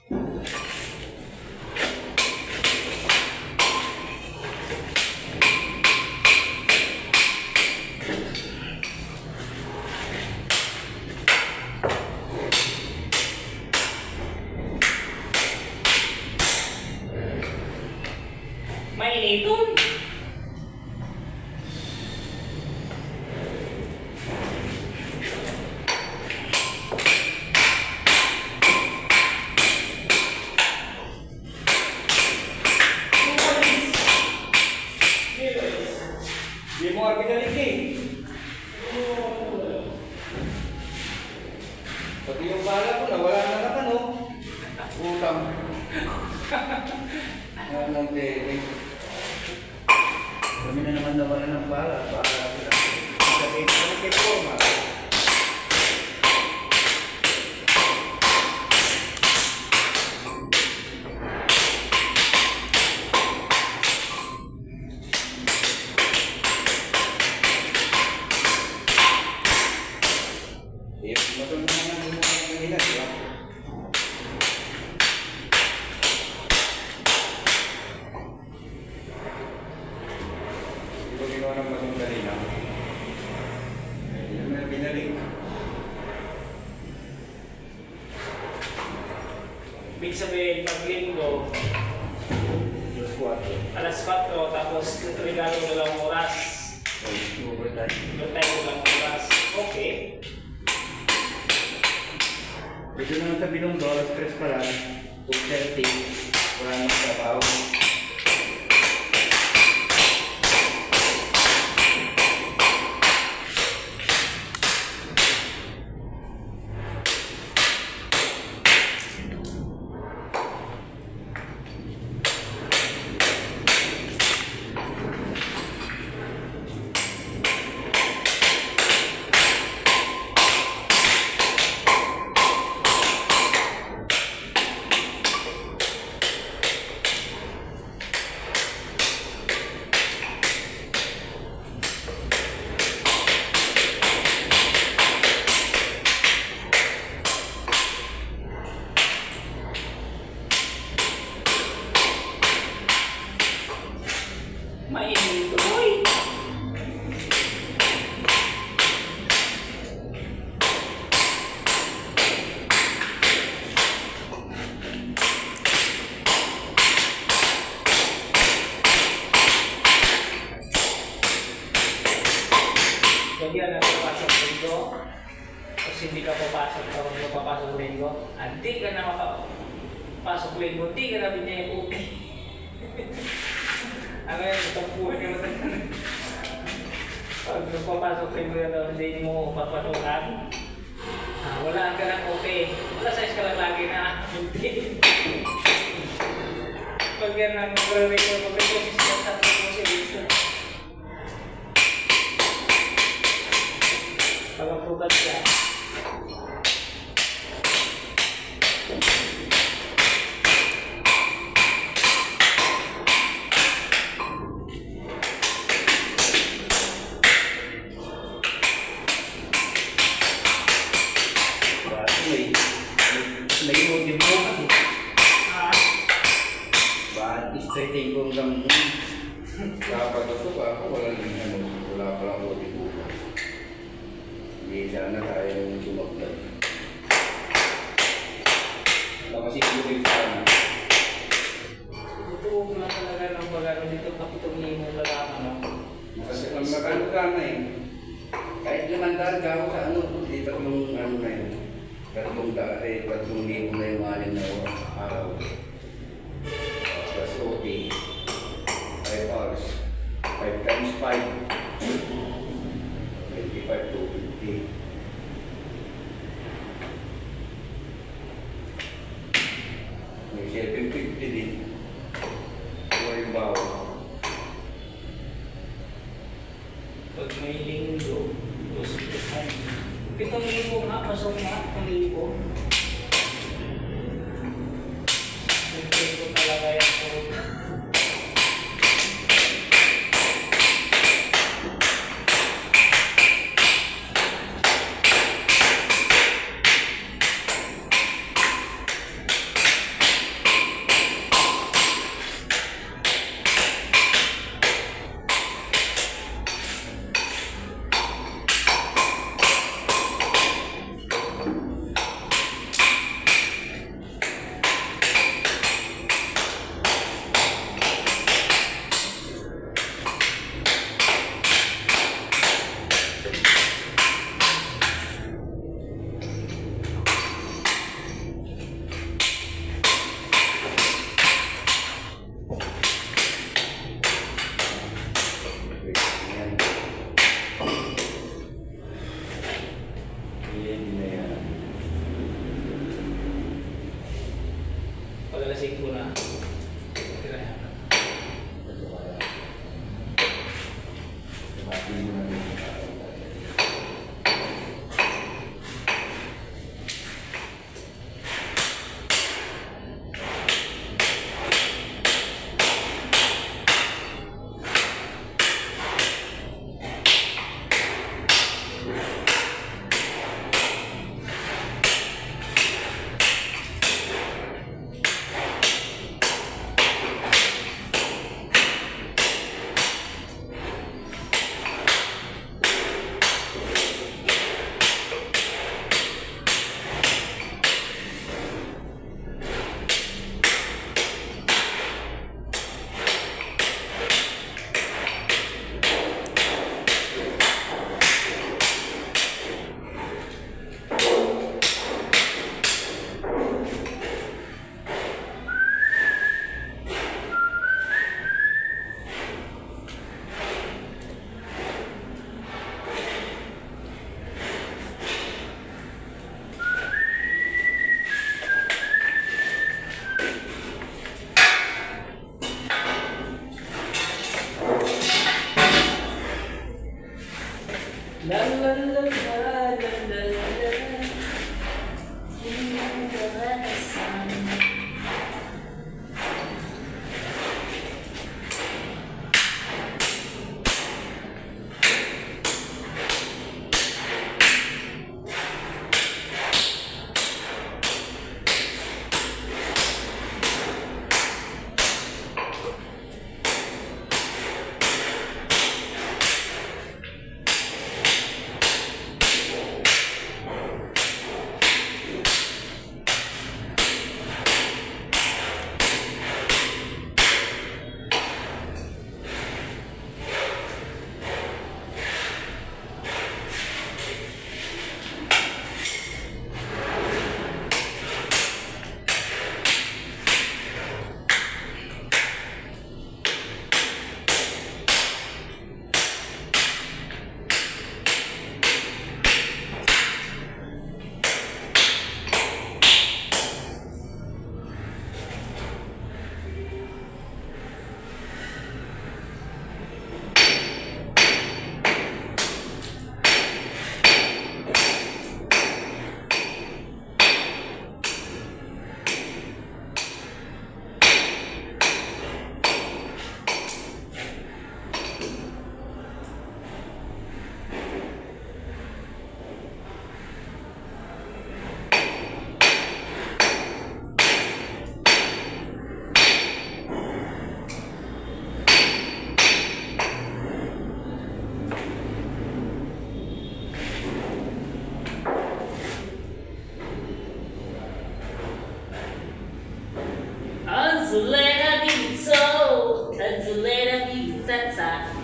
Mainiton. Di mo nga pinalik eh. Pati yung bala ko, nawala na naman oh. Utang. Anong tete. Kami na naman nawala ng bala. Bala sila. Sabihin ko ng kiporma. Matulog naman ang mga kanina, di ba? Di ba ginawa ng matulog kanina? Hindi naman binalik. Ibig sabihin, pag linggo, alas 4, tapos regalo mo lang oras. Overtime. Overtime mo lang oras. Okay. Dito naman sa Bilong do, alas 3 pa lang. 2:30. Wala nang trabaho. Mainit. Uy! Hindi ka na papasok linggo. Tapos hindi ka papasok kapag mapapasok linggo. Hindi ka na makapasok linggo. Hindi ka na binayang ano yan, itong buhay niyo matagal. Pag nagpapasok linggo na daw, hindi mo papasukan. Wala ka lang okay. Wala size ka lang lagi na hindi. Pag yan ang mag-request siya sa promotion. Pag-approval siya. Nag-i-motive mo kasi. Bakit straighting ko hanggang kapag-gusto pa ako, wala palang motive mo. Hindi sana tayo tumagdag. Nakasigurin yung sana. Ito na talaga ng bagano dito, kapitong mo lang Kasi ang magano ka na eh. Kahit 500 ka ako sa ano, dito yung ano na yun. 3,000 na yung alin na araw. Plus OT, 5 hours, 5 times 5, 25 to 50. May 750 din. Ito yung bawang. Pag may linggo, 7,000 nga, pasok nga, 1,000. Ko talaga yan po. Pag-alasing ko na. Tira yan. La la la la la la la. Anzulera Bizzo, Anzulera Bizzazza.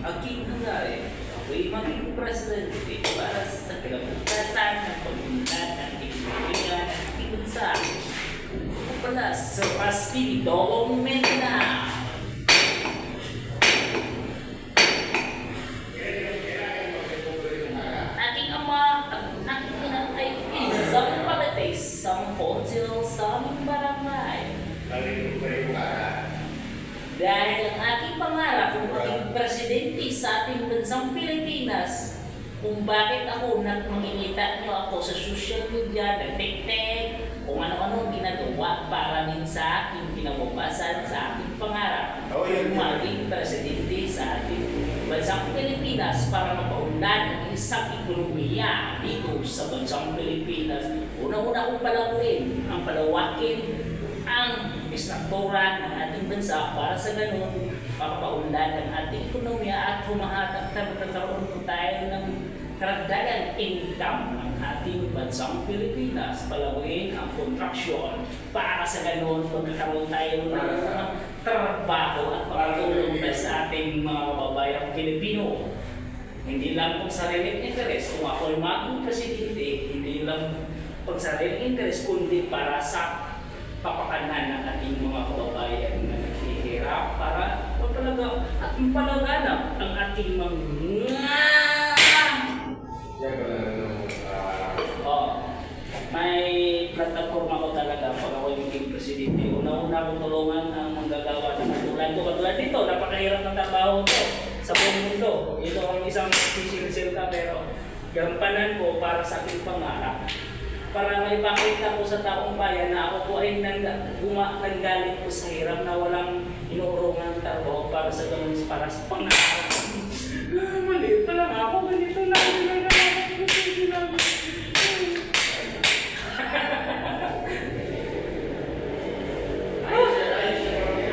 Aking nangyari, ako'y maging presidente para sa kinabukasan ng pag-unlad ng kaibigan at ibansa. Ako pala sa Pasti Dogong Mena. Aking ama at aking ina ay isang palatay sa konsil sa aming barangay. Dahil ang aking pangarap kung maging presidente sa ating bansang Pilipinas, kung bakit ako makikita nyo ako sa social media, nag-tek-tek, kung ano-ano ginagawa para din sa aking kinabukasan, sa aking pangarap, kung maging presidente sa ating bansang Pilipinas para mapaunlad ang isang ekonomiya dito sa bansang Pilipinas. Una-una kong palaguin, ang palawakin, ang istruktura ng ating bansa para sa ganun mapapaunlad ang ating ekonomiya at humahatag na magkakaroon po tayo ng karagdagang income ng ating bansang Pilipinas. Palaguin ang kontraksyon para sa ganun magkakaroon tayo ng trabaho at makatulong na sa ating mga kababayang Pilipino. Hindi lang pang sariling interes. Kung ako ay maging presidente, hindi lang pang sariling interes, kundi para sa kapakanan ng ating mga kababayan na naghihirap aking mga... Oh, may plataforma ko talaga pag ako yung maging presidente. Una-una kong tulungan ang manggagawa ng katulad ko. Katulad dito, napakahirap ng trabaho to sa buong mundo. Ito ang isang sisisilka pero gampanan ko para sa aking pangarap. Para may pakita ko sa taong bayan na ako po ay nanggaling po sa hirap na walang inuurungan ng trabaho para sa ganun para sa pangarap. Maliit pa lang ako, ganito na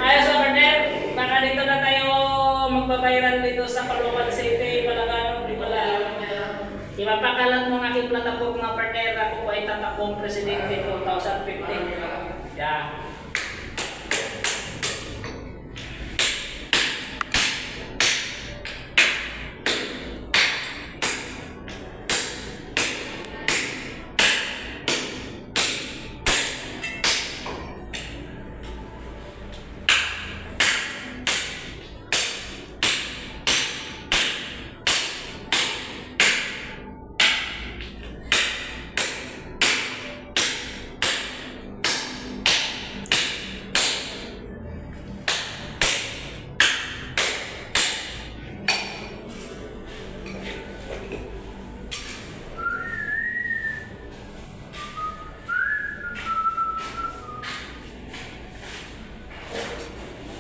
ayos sa partner, baka dito na tayo magbabayran dito sa Caloocan City, Malagano, di pala. Ipapakalat mo ang aking plataforma partner, ako po ay tatakbong presidente 2015. Yeah.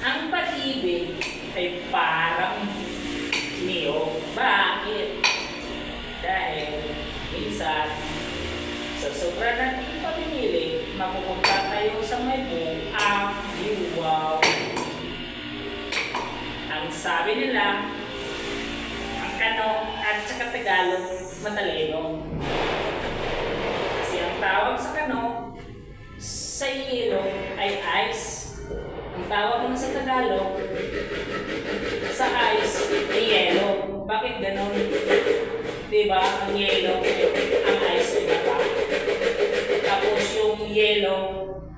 Ang pag-ibig ay parang niyog. Bakit? Dahil minsan sa sobra nating pamimili, mapupunta tayo sa may buang wow. Ang sabi nila, ang Kano at saka Tagalog matalino. Kasi ang tawag sa Kano sa ilog ay ice. Ang tawag naman sa Tagalog sa ice ay yelo. Bakit ganon? Diba? Ang yelo, ang ice ay bata. Tapos yung yelo,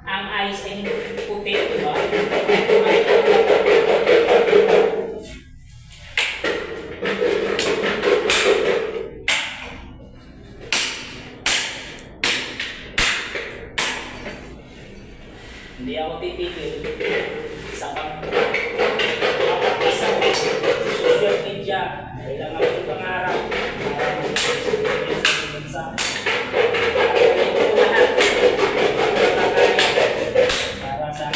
ang ice ay puti, diba? Hindi ako titigil sa pagpapasa sa social media. Kailangan aking pangarap para sa para sa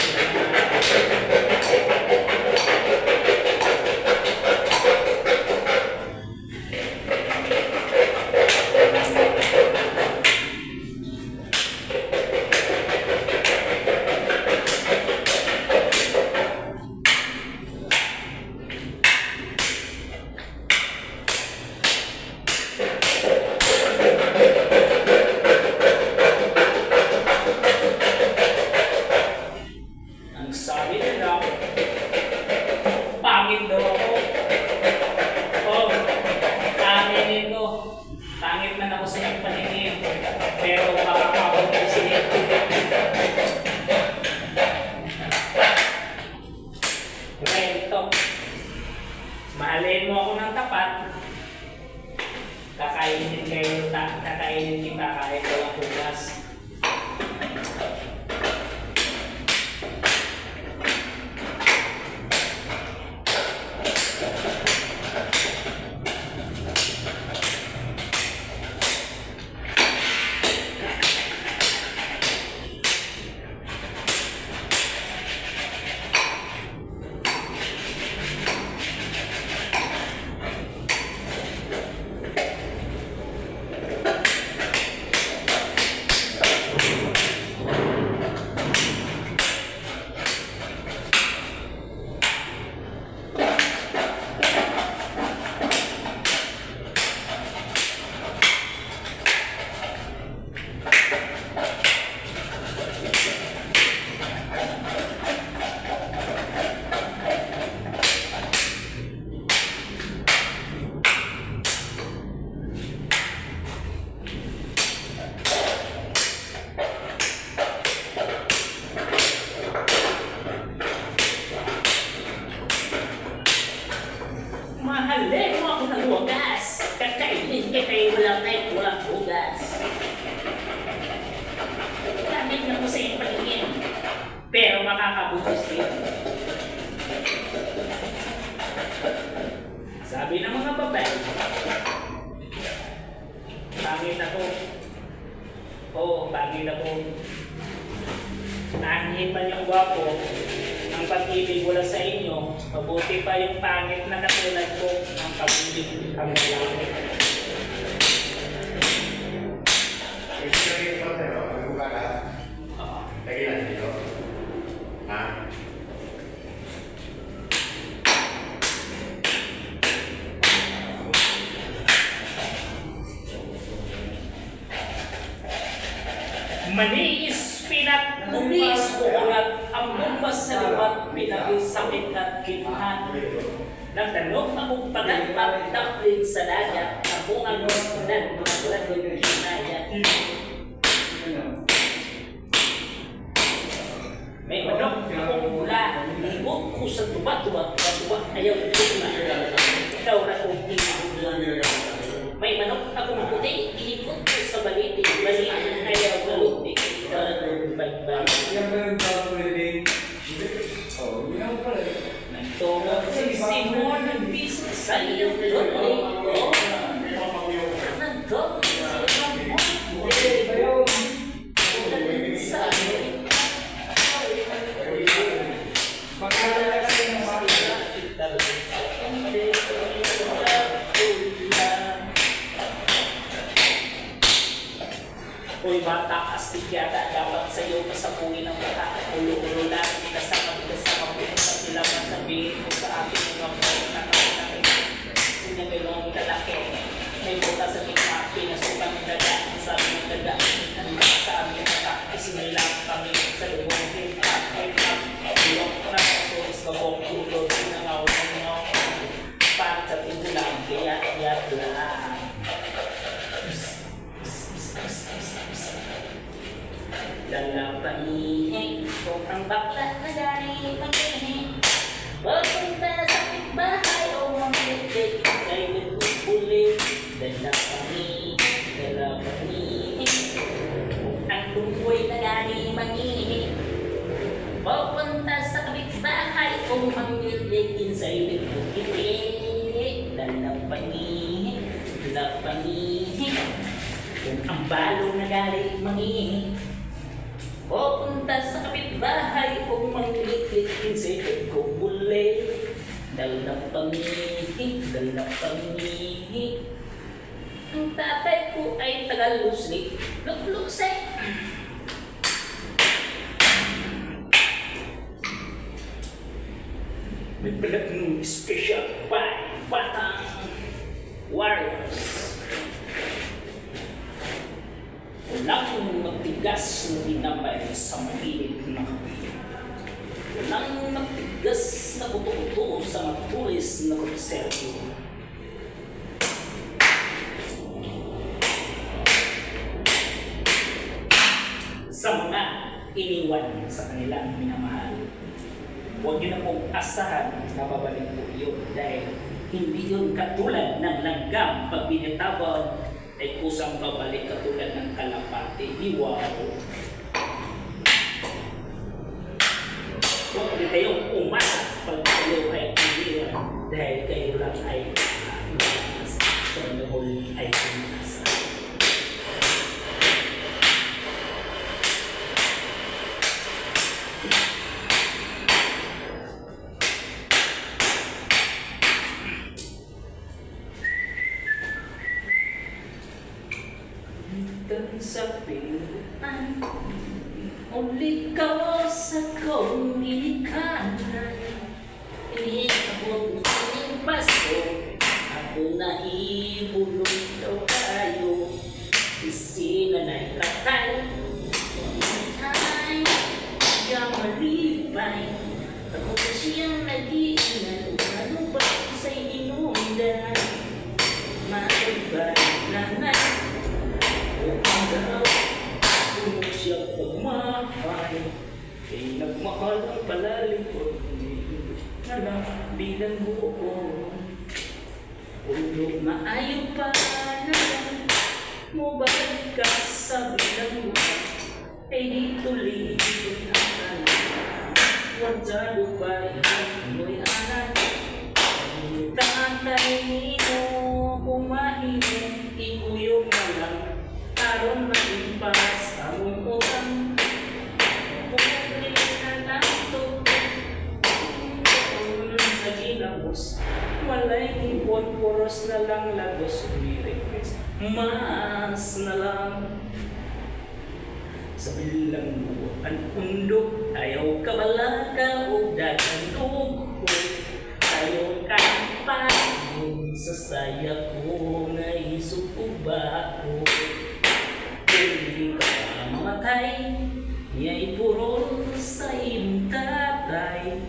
sabi nila, pangit daw ako. Oh, aminin ko. Pangit man ako sa iyong paningin. Pero makakabot ko siya. Kwento. Mahalin mo ako ng tapat. Kakainin kita kahit walang pugas. Dali mo ako ng wagas. Kakainin kita walang kahit walang hugas. Gamit na ko sa iyong paningin. Pero makakabutis din. Sabi ng mga babae, pangit ako. Oo, pangit ako. Pangit man yung gwapo. Ang pag-ibig wala sa inyo, mabuti pa yung pangit na katulad ko. Ang pag-ibig ang malaki. Lagi lang dito. Ha? Maniis, pinat, lubis, uunat, ang bumbas sa lipat, pinakisakit at kithan. Nagtanong akong pagat-pat, daplin sa dagat, ang bungang gustunan, mga yung kinaya. May manok akong mula, libot ko sa tuba-tuba, ayaw ko na. Ikaw na kong tinigula. May manok akong puti, inikot ko sa baliti, ayaw ko luti. Nagtungo si Simon ng piso sa iyong luti. Nagtungo si Simon sa iyong Uy bata, astig yata, dapat sa'yo kasapuin ang bata. Ulo-ulo lang, kasama mo sa pilaman, sabihin mo sa akin mga mga nakakakit. Sinagilong lalaki, may buta sa kita, pinasukan ng daga, sabi ng daga, ang mga sa aming mata, isinilang kami sa lubong hip-hop, ilong na kasulis kabong tulog, sinangaw ng mga para sa tigulang, kaya lang. Dalang pangihing kung ang bakla na gani pangihing papunta sa bahay o mamilitig kay nagpupulit. Dalang pangihing kung ang tungkoy na gani mangihing papunta sa bahay o mamilitig insay nagpupulit. Dalang pangihing kung ang balong na gani mangihing pupunta sa kapitbahay kung manglilit insay ko bule. Dalang pangihig. Ang tatay ko ay Tagalusli, luklusay. May balat ng special by Batang Warriors. Walang matigas na dinamay sa mahilig na kape. Walang matigas na buto-buto sa matulis na konservo. Sa mga iniwan sa kanilang minamahal, huwag niyo na pong asahan na babalik po yun dahil hindi yun katulad ng langgam pag binitabang ay kusang babalik katulad ng kalapati. Wow! Huwag din kayong umasa pag kayo ay iniwan dahil kayo lang ay sa nahol ay umasa. Sa pintuan, uli ka sa kong nilikanan. Iniabot mo ng paso, ako na ibulong daw tayo. Isinanay katay, ay kamalibay. Ako na siyang nag-iinan, ano ba sa'y inundan? Matibay na na. Kung siya pagmahal, ay nagmahal ang palalim ko na lang bilang buo. Ulo maayo pa naman, mubalik ka sa bilang mo. Ay dito libre ang kanan, wadya lupay mo'y anak. Tatay nino kumahimong ikuyog na lang, aron magimpas among utang. Kumagli na lang to sa ginamos, walay ipon, puros na lang lagos, umirequest mas na lang. Sa bilang mo ang undok, ayaw ka balaka o dagang ukoy. Ayaw ka pa sa saya ko na isukuba ko. Hindi ka mamatay, niya'y puro sa iyong tatay.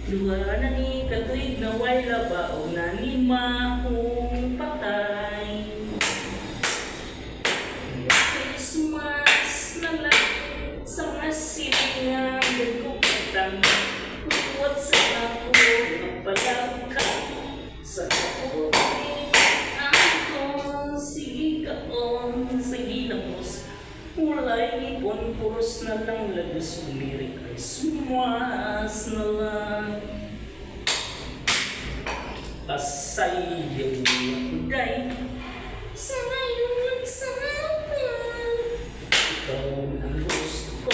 Luha na ni katuig na way labaw na ni mahong patay. Christmas na lang sa masilingang gagupatan. Huwag sa ako nagpalaw ka sa kapunin ako. Sige kaon sa ginamos, walay ipon, puros na lang lagos, Merry Christmas na lang. Pasayaw ang day, sayaw lang sayaw. Ikaw ang gusto ko,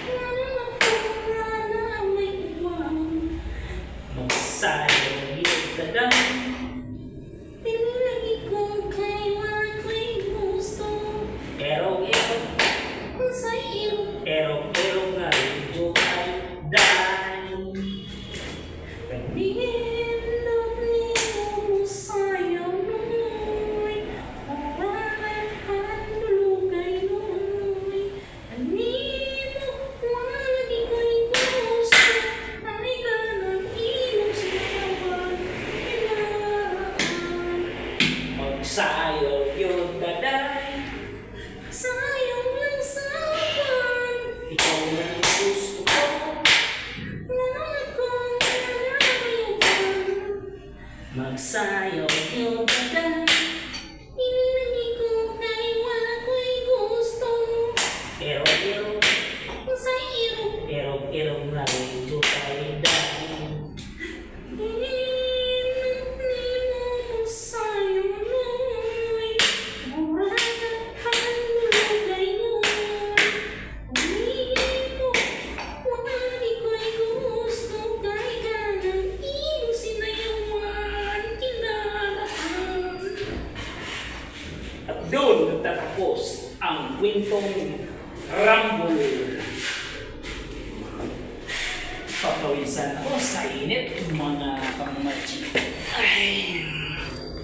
wala na may iwan. Magsayaw yung kadang, pinilagi kong kay wako'y gusto. Pero kung sa'yo, pero nga rin yung ay dahil. Kanindot niyo sayaw no'y, mawalan at nulugay no'y. Anino, wala di ko'y gusto, anay ka ng iyong sinawan, kailangan. Magsayaw yung daday, sayang lang sa buwan. Ikaw na ang gusto ko, wala akong nalalaman. Magsayaw yung daday, inilagi ko kay wako'y gusto. Pero sa iyo, pero nga rin yung tayo dahil. At doon nagtatapos ang kwentong Rumble. Papawisan ako sa init, mga